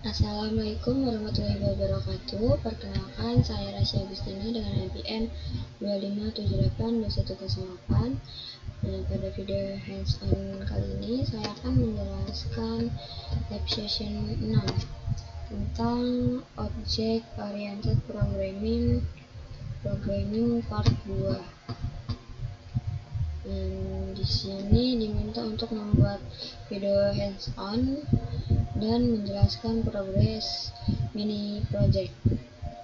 Assalamualaikum warahmatullahi wabarakatuh. Perkenalkan, saya Rasya Agustina dengan NPM 25782108. Pada video hands-on kali ini saya akan menjelaskan lab session 6 tentang Object Oriented Programming part 2. Di sini diminta untuk membuat video hands-on dan menjelaskan progres mini project.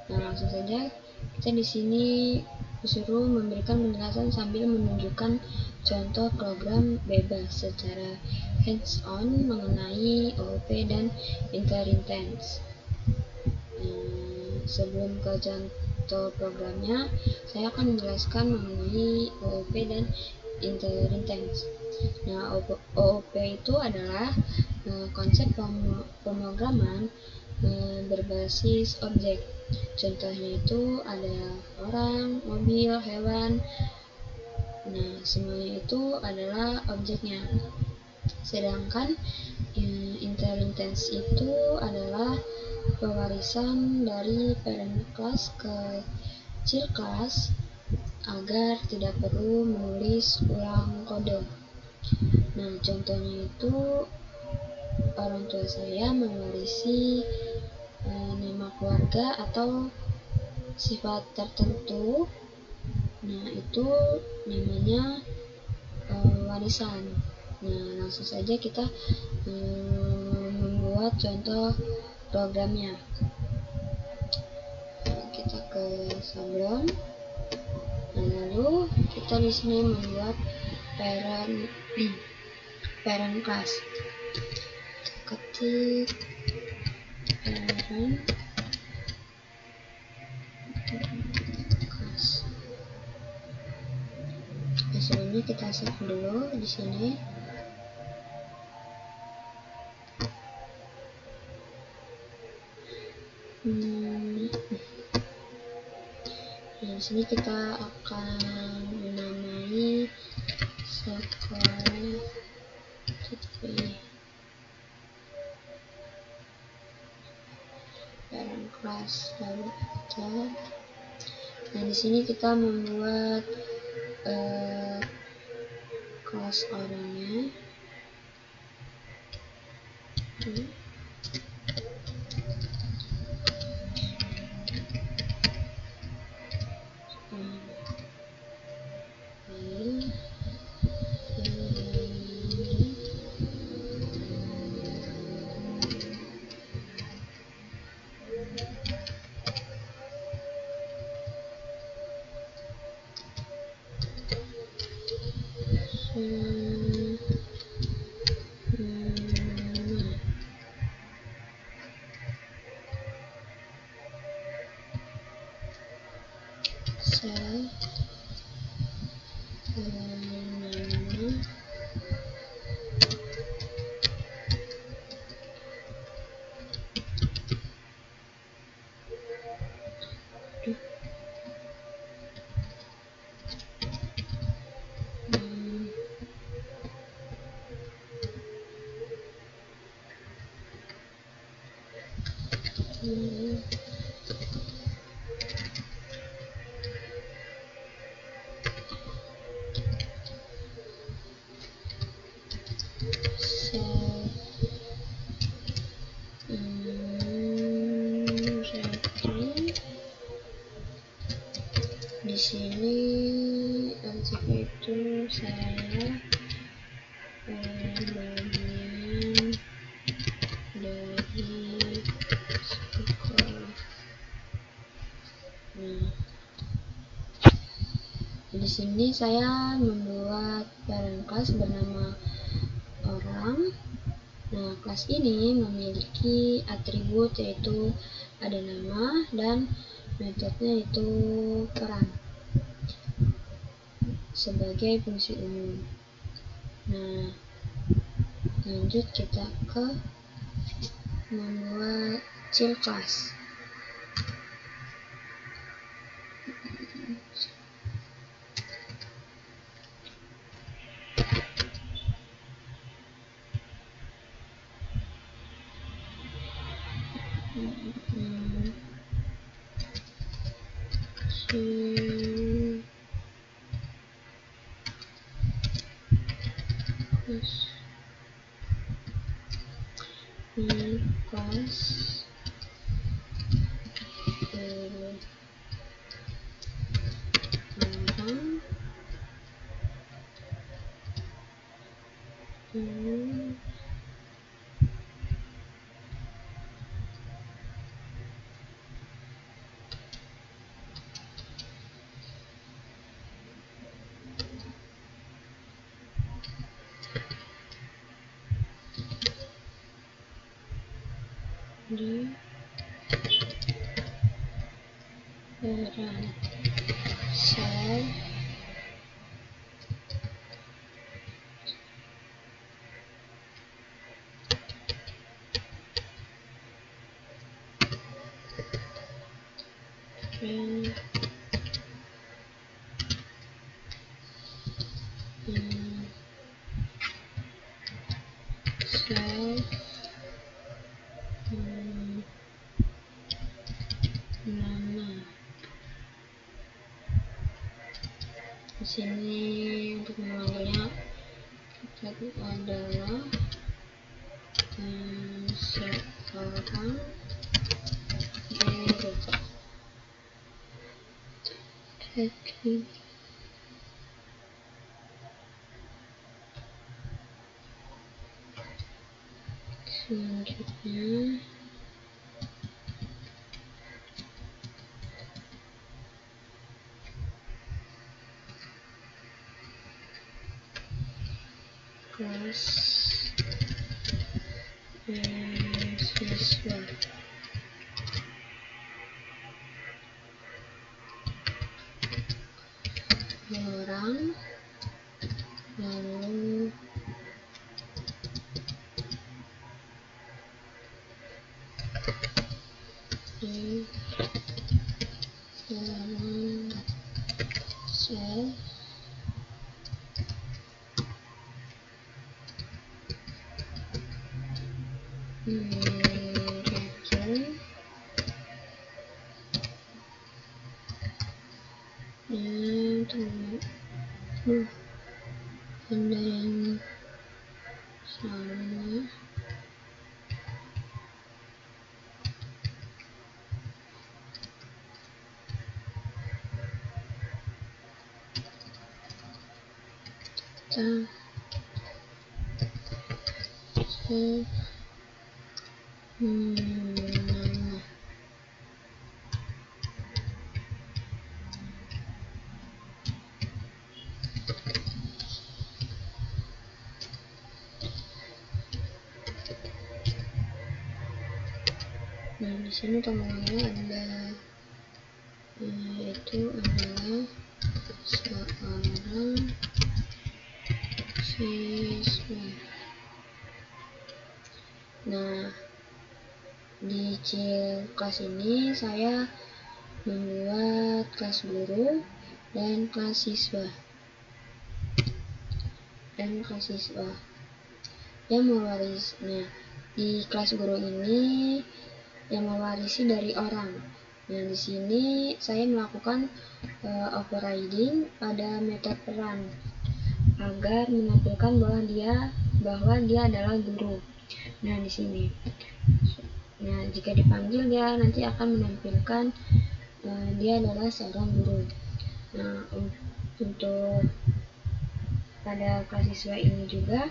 Langsung saja kita di sini disuruh memberikan penjelasan sambil menunjukkan contoh program bebas secara hands-on mengenai OOP dan inheritance. Sebelum ke contoh programnya, saya akan menjelaskan mengenai OOP dan inheritance. OOP itu adalah konsep pemrograman berbasis objek. Contohnya itu ada orang, mobil, hewan. Semuanya itu adalah objeknya. Sedangkan inheritance itu adalah pewarisan dari parent class ke child class agar tidak perlu menulis ulang kode. Contohnya itu orang tua saya mewarisi nama keluarga atau sifat tertentu. Itu namanya warisan. Langsung saja kita membuat contoh programnya. Kita ke sablon. Lalu kita di sini membuat parent class. Ketik parent class. Sebelumnya kita save dulu di sini. Di sini kita akan menamai sekolah parent class. Lalu di sini kita membuat kelas orangnya. Di sini objek itu saya bagian dari sekolah. Di sini saya membuat parent class bernama orang. Kelas ini memiliki atribut yaitu ada nama dan metodenya itu peran sebagai fungsi umum. Lanjut kita ke membuat child class. di peran sel nama. Di sini untuk memanggilnya adalah seorang guru. Selanjutnya kelas siswa. Orang, lalu di dalam sel return ada yang salah. Kita nama. Nah, di sini teman-teman ada yaitu adalah seorang siswa. Nah, di kelas ini saya membuat kelas guru dan kelas siswa yang mewaris. Nah, di kelas guru ini yang mewarisi dari orang. Nah, di sini saya melakukan overriding pada metode peran agar menampilkan bahwa dia adalah guru. Nah, di sini. Nah, jika dipanggil dia nanti akan menampilkan dia adalah seorang guru. Nah, untuk pada kelas siswa ini juga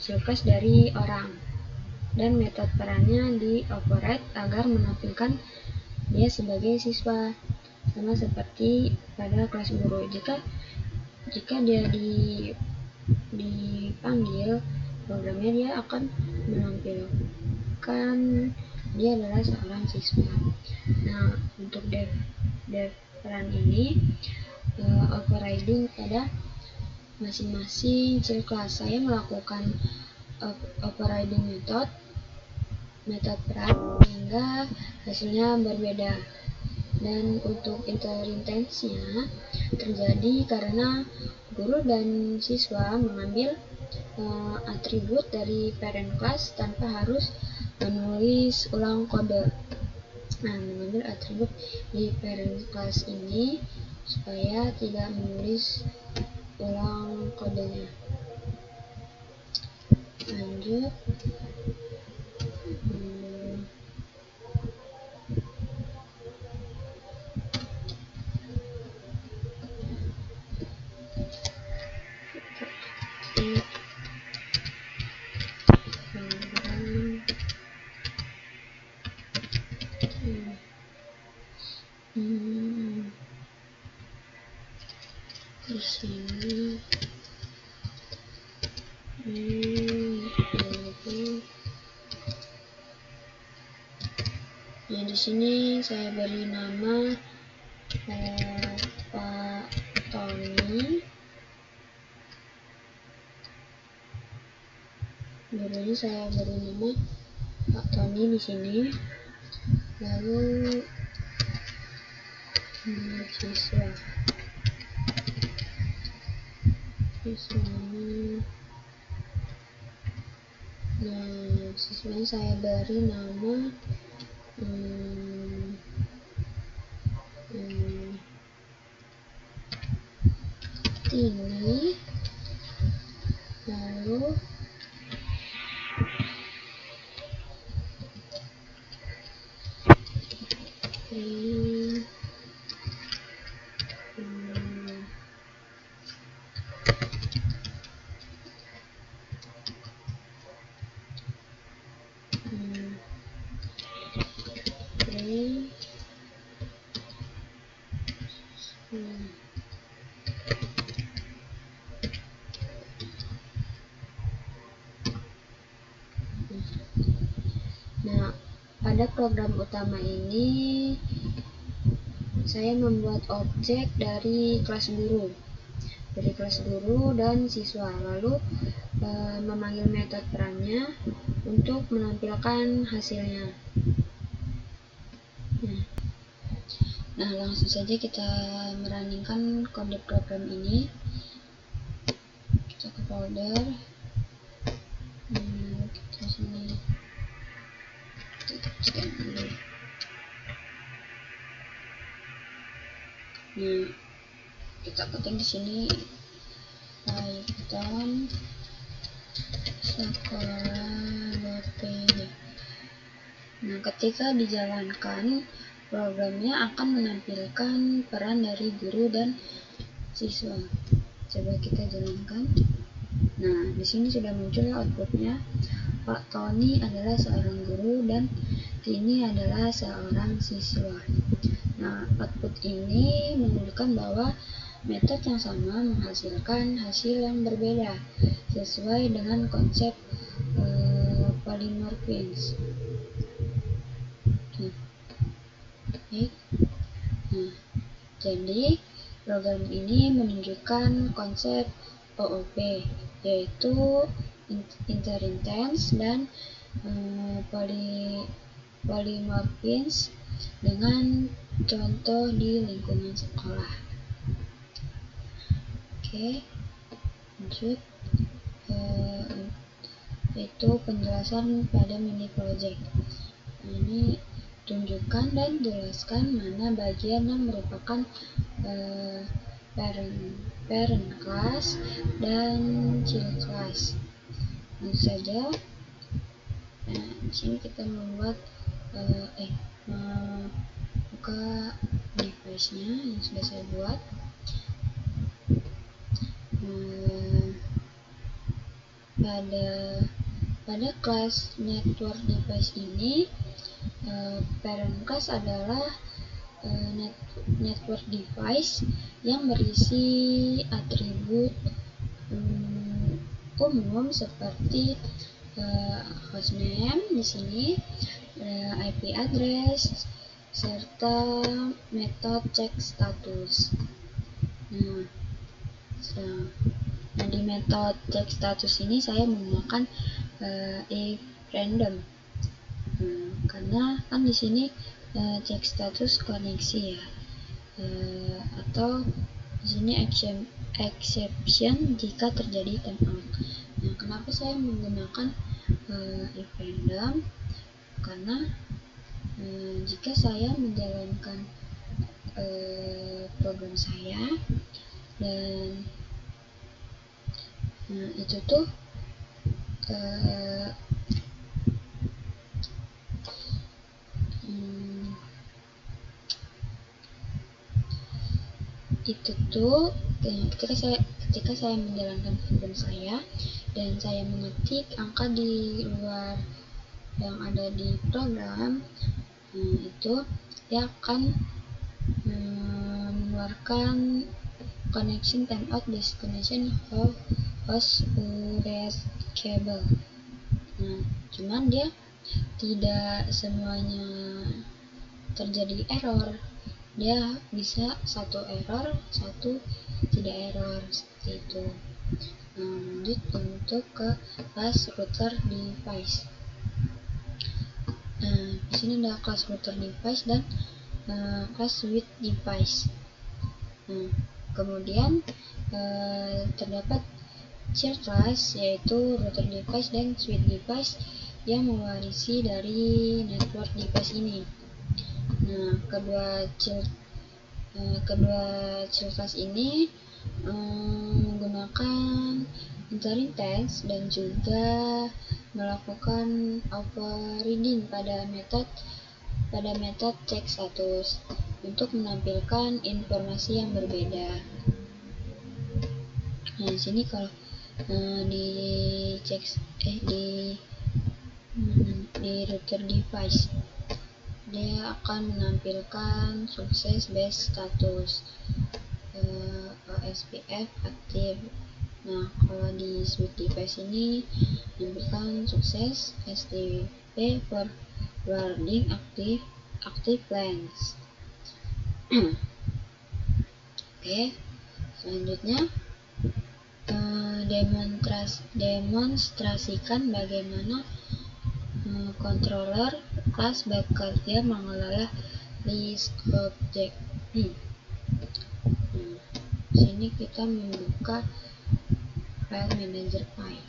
ciri-khas dari orang dan metode perannya di override agar menampilkan dia sebagai siswa, sama seperti pada kelas guru. Jika dia dipanggil programnya, dia akan menampilkan dia adalah seorang siswa. Nah, untuk dev peran ini overriding pada masing-masing ciri kelas. Saya melakukan overriding metode peran sehingga hasilnya berbeda. Dan untuk interintensinya terjadi karena guru dan siswa mengambil atribut dari parent class tanpa harus menulis ulang kode. Nah, mengambil atribut di parent class ini supaya tidak menulis ulang kodenya. Lanjut. Di sini nah, di sini saya beri nama Pak Tony. Gurunya saya beri nama Pak Tony di sini. Lalu siswa. Nah, siswanya saya beri nama ini. Lalu nah, pada program utama ini saya membuat objek dari kelas guru dan siswa, lalu memanggil metode perannya untuk menampilkan hasilnya. Nah, langsung saja kita merunningkan kode program ini. Kita ke folder, kita sini tutup dulu. Nah, kita ketik di sini Python sekolah.py. Nah, ketika dijalankan, programnya akan menampilkan peran dari guru dan siswa. Coba kita jalankan. Nah, di sini sudah muncul outputnya. Pak Tony adalah seorang guru dan Tini adalah seorang siswa. Nah, output ini menunjukkan bahwa metode yang sama menghasilkan hasil yang berbeda sesuai dengan konsep polymorphism. Nah, jadi program ini menunjukkan konsep OOP, yaitu inheritance dan polymorphism dengan contoh di lingkungan sekolah. Oke, lanjut. Itu penjelasan pada mini project. Ini tunjukkan dan jelaskan mana bagian yang merupakan parent class dan child class. Langsung saja. Nah, di sini kita membuat buka device-nya yang sudah saya buat. Pada kelas network device ini, parent class adalah network device yang berisi atribut umum seperti hostname di sini, IP address, serta metode cek status. Nah, di metode cek status ini saya menggunakan if random, karena kan di sini cek status koneksi ya, atau di sini exception jika terjadi timeout. Nah, kenapa saya menggunakan if random? Karena jika saya menjalankan program saya dan itu tuh ketika saya menjalankan program saya dan saya mengetik angka di luar yang ada di program, itu dia akan mengeluarkan connection timeout disconnection host cable. Nah, cuman dia tidak semuanya terjadi error. Dia bisa satu error, satu tidak error, seperti itu. Lanjut untuk ke class router device. Di sini ada class router device dan class switch device. Kemudian terdapat child class, yaitu router device dan switch device yang mewarisi dari network device ini. Kedua child class ini menggunakan entering text dan juga melakukan overriding pada metode check status untuk menampilkan informasi yang berbeda. Nah, di sini kalau di router device dia akan menampilkan success based status OSPF aktif. Nah, kalau di switch device ini menampilkan sukses STP forwarding active lines. Oke, selanjutnya demonstrasikan bagaimana controller kelas bekerja mengelola list objek. Sini kita membuka file manager file.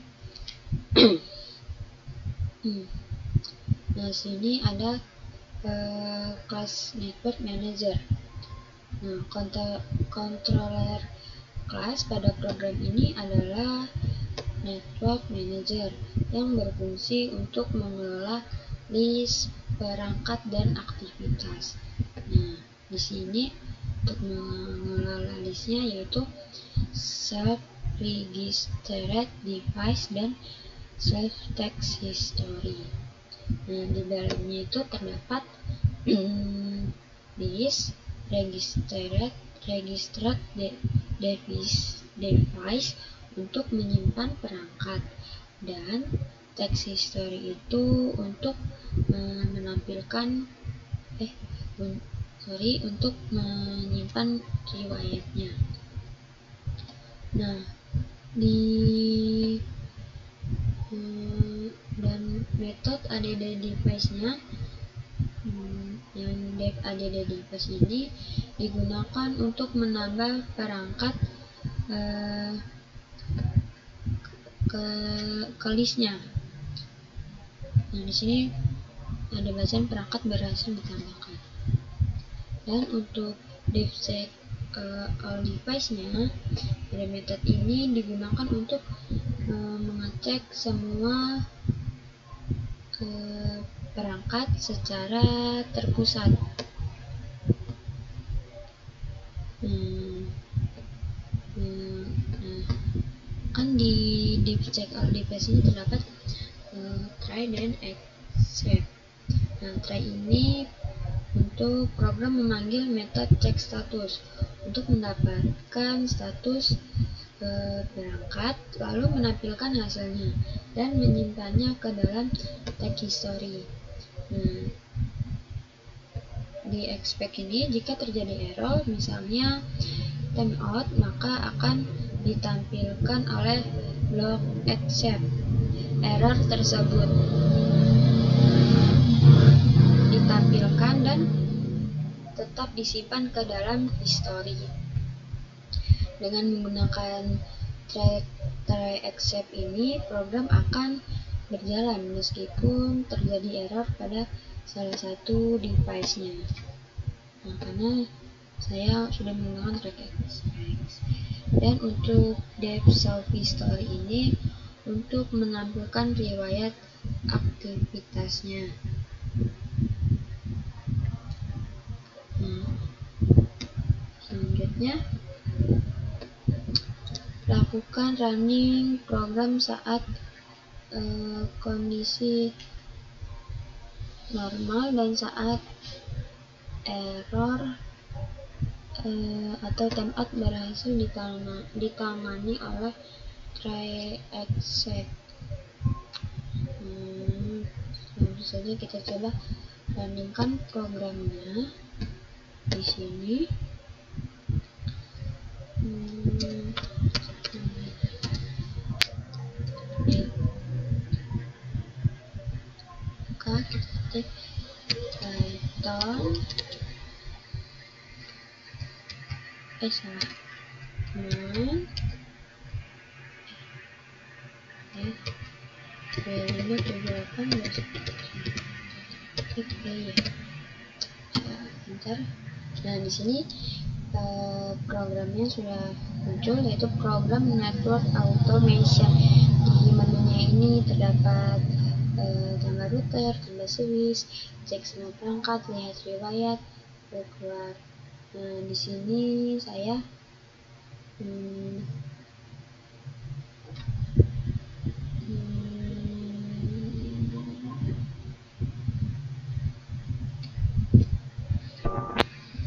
Nah, sini ada kelas network manager. Nah, controller kelas pada program ini adalah network manager yang berfungsi untuk mengelola list perangkat dan aktivitas. Nah, di sini untuk mengelola listnya yaitu self registered device dan self text history. Nah, di dalamnya itu terdapat list registered device untuk menyimpan perangkat, dan text history itu untuk untuk menyimpan riwayatnya. Nah, dan metode add device-nya yang dev add device ini digunakan untuk menambah perangkat ke listnya. Nah, di sini ada bacaan perangkat berhasil ditambahkan. Dan untuk dev check all device-nya, pada metode ini digunakan untuk mengecek semua perangkat secara terpusat. Kan di dev check all device ini terdapat try dan except. Nah, try ini untuk program memanggil metode check status untuk mendapatkan status perangkat, lalu menampilkan hasilnya dan menyimpannya ke dalam text history. Di expect ini, jika terjadi error, misalnya timeout, maka akan ditampilkan oleh block accept. Error tersebut ditampilkan dan tetap disimpan ke dalam history. Dengan menggunakan try except ini, program akan berjalan meskipun terjadi error pada salah satu device-nya. Nah, karena saya sudah menggunakan track except. Dan untuk dev selfie story ini untuk menampilkan riwayat aktivitasnya. Nah, selanjutnya lakukan running program saat kondisi normal dan saat error atau timeout berhasil ditangani oleh try except. Langsung saja kita coba running-kan programnya di sini. Maka kita ketik Python salah enter. Nah, di sini programnya sudah muncul, yaitu program network automation. Di menunya ini terdapat tambah router, tambah switch, cek semua perangkat, lihat riwayat, keluar. Nah, di sini saya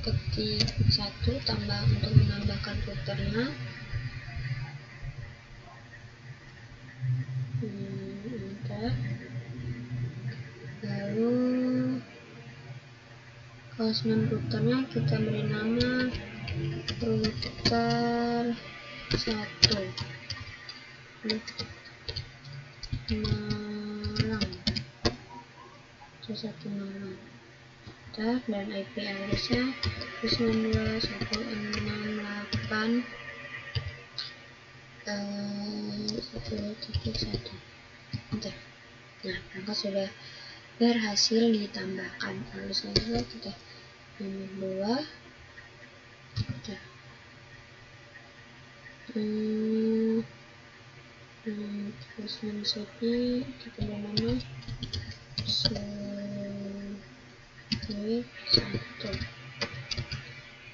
ketik 1 tambah untuk menambahkan routernya, enter. Lalu hostname routernya kita beri nama router 1 Malang. Dan IP address-nya 192.168.1.1. Enter. Nah, perangkat sudah berhasil ditambahkan. Lalu selanjutnya kita nomor 2. Terus maksudnya kita beri nama switch 1.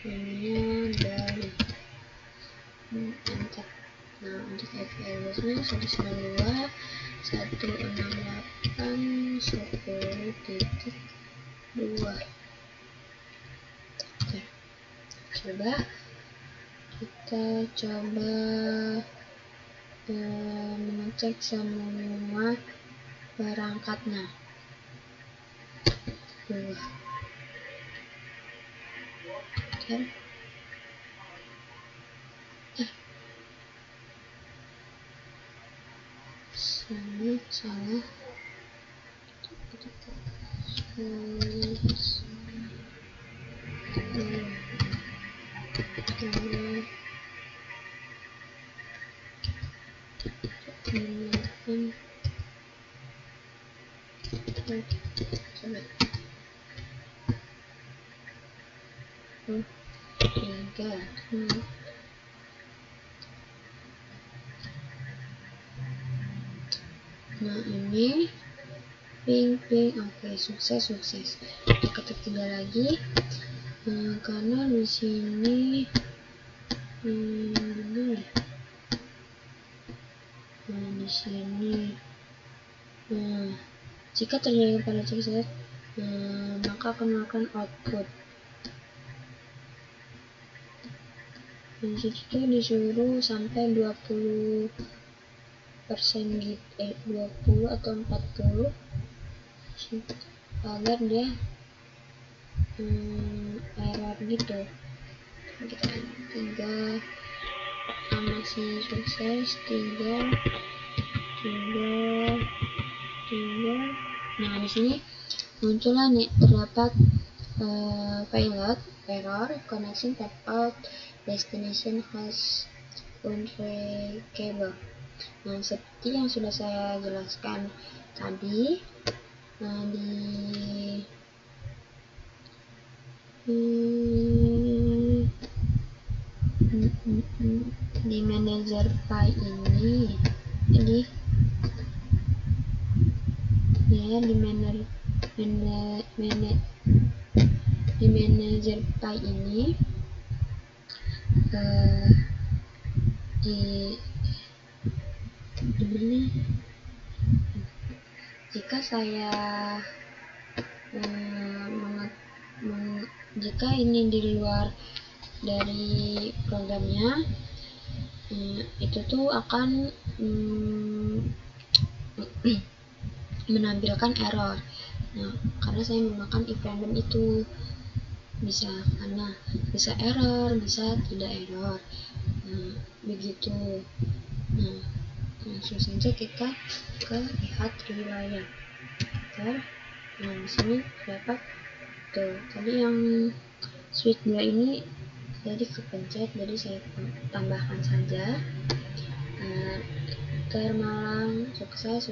Ini dari enter. Nah, untuk IP address-nya 192.168.10.2. Oke, kita coba mengecek semua perangkatnya. Salah Nah, ini ping. Oke, sukses. Kita ketik 3 lagi. Karena di sini di sini jika terjadi pada sukses, maka akan melakukan output. Di situ disuruh sampai 20% gitu, 20 atau 40 agar dia error gitu. Kita 3 masih sukses, 3. Nah, di sini muncullah nih, terdapat payload error, connection tap out, destination host unreachable. Nah, seperti yang sudah saya jelaskan tadi, di manajer file ini, jadi ya di manajer file ini jika saya jika ini di luar dari programnya, itu tuh akan menampilkan error. Nah, karena saya menggunakan if random itu bisa error, bisa tidak error. Nah, begitu. Nah, langsung saja kita lihat riwayat. Nah, di sini dapat tuh tadi yang switch 2 ini jadi kepencet, jadi saya tambahkan saja. Termalang sukses.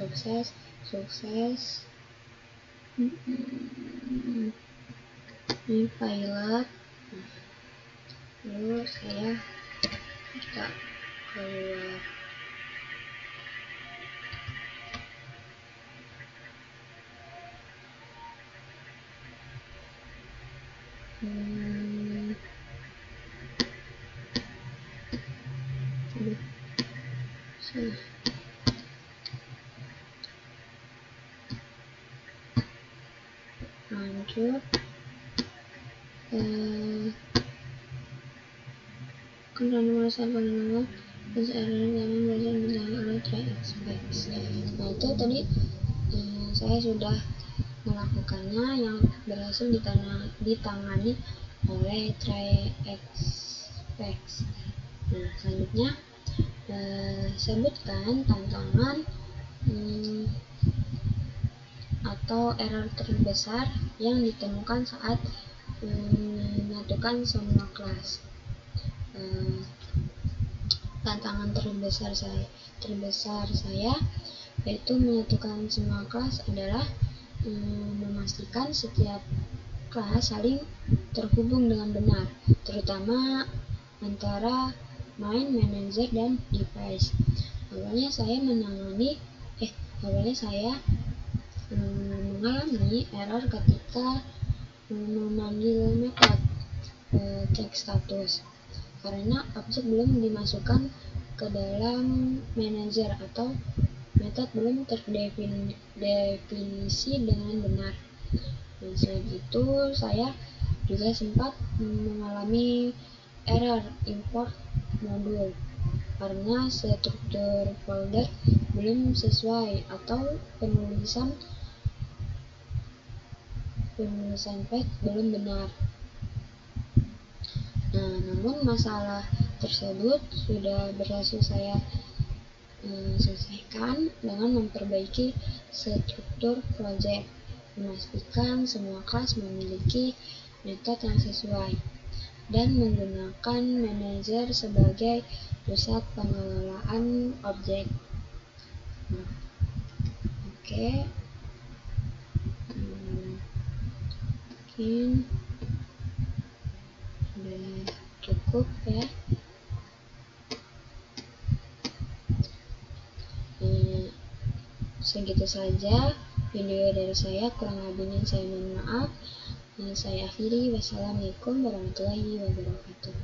Ini pilot. Lalu saya buka keluar. Lanjut. Kemudian merasa pengenalan dan error yang belajar ditangani oleh try-expect. Nah, itu tadi saya sudah melakukannya, yang berhasil ditangani oleh try-expect. Nah, selanjutnya sebutkan tantangan atau error terbesar yang ditemukan saat menyatukan semua kelas. Tantangan terbesar saya yaitu menyatukan semua kelas adalah memastikan setiap kelas saling terhubung dengan benar, terutama antara main, manager, dan device. Awalnya saya mengalami error ketika memanggil method check status karena objek belum dimasukkan ke dalam manager atau metode belum terdefinisi dengan benar. Dan selain itu, saya juga sempat mengalami error import modul karena struktur folder belum sesuai atau penulisan path belum benar. Nah, namun masalah tersebut sudah berhasil saya selesaikan dengan memperbaiki struktur project, memastikan semua kelas memiliki metode yang sesuai, dan menggunakan manager sebagai pusat pengelolaan objek. Oke. Mungkin sudah cukup ya. Segitu saja video dari saya, kurang lebihnya saya mohon maaf. Saya akhiri. Wassalamualaikum warahmatullahi wabarakatuh.